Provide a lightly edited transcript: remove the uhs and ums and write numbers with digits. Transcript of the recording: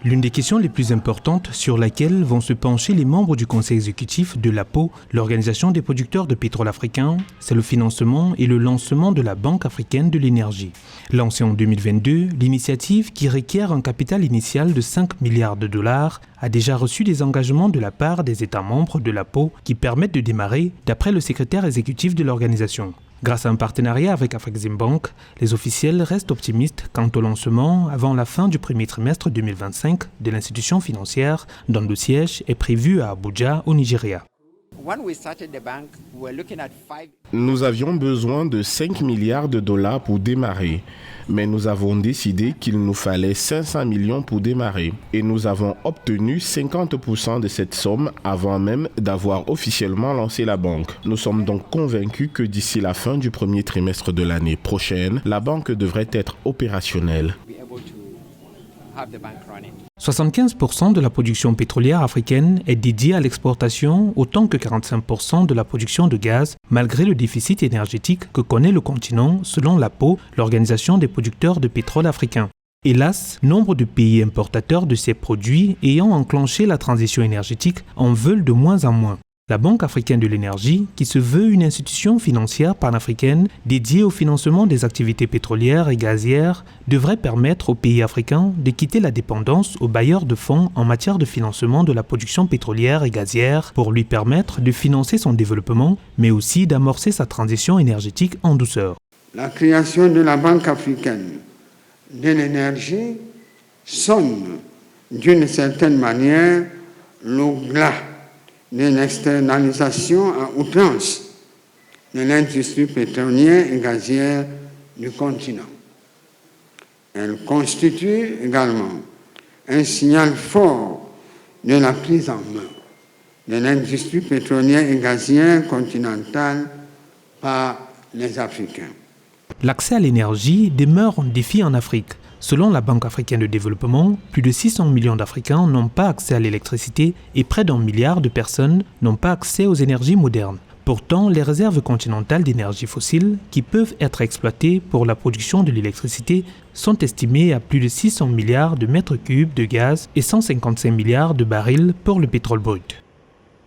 L'une des questions les plus importantes sur laquelle vont se pencher les membres du conseil exécutif de l'APO, l'Organisation des producteurs de pétrole africains, c'est le financement et le lancement de la Banque africaine de l'énergie. Lancée en 2022, l'initiative, qui requiert un capital initial de 5 milliards de dollars, a déjà reçu des engagements de la part des États membres de l'APO qui permettent de démarrer, d'après le secrétaire exécutif de l'organisation. Grâce à un partenariat avec Afreximbank, les officiels restent optimistes quant au lancement avant la fin du premier trimestre 2025 de l'institution financière dont le siège est prévu à Abuja, au Nigeria. Nous avions besoin de 5 milliards de dollars pour démarrer, mais nous avons décidé qu'il nous fallait 500 millions pour démarrer et nous avons obtenu 50% de cette somme avant même d'avoir officiellement lancé la banque. Nous sommes donc convaincus que d'ici la fin du premier trimestre de l'année prochaine, la banque devrait être opérationnelle. 75% de la production pétrolière africaine est dédiée à l'exportation, autant que 45% de la production de gaz, malgré le déficit énergétique que connaît le continent, selon l'APO, l'Organisation des producteurs de pétrole africains. Hélas, nombre de pays importateurs de ces produits ayant enclenché la transition énergétique en veulent de moins en moins. La Banque africaine de l'énergie, qui se veut une institution financière panafricaine dédiée au financement des activités pétrolières et gazières, devrait permettre aux pays africains de quitter la dépendance aux bailleurs de fonds en matière de financement de la production pétrolière et gazière pour lui permettre de financer son développement, mais aussi d'amorcer sa transition énergétique en douceur. La création de la Banque africaine de l'énergie sonne d'une certaine manière le glas d'une externalisation à outrance de l'industrie pétrolière et gazière du continent. Elle constitue également un signal fort de la prise en main de l'industrie pétrolière et gazière continentale par les Africains. L'accès à l'énergie demeure un défi en Afrique. Selon la Banque africaine de développement, plus de 600 millions d'Africains n'ont pas accès à l'électricité et près d'1 milliard de personnes n'ont pas accès aux énergies modernes. Pourtant, les réserves continentales d'énergie fossile qui peuvent être exploitées pour la production de l'électricité sont estimées à plus de 600 milliards de mètres cubes de gaz et 155 milliards de barils pour le pétrole brut.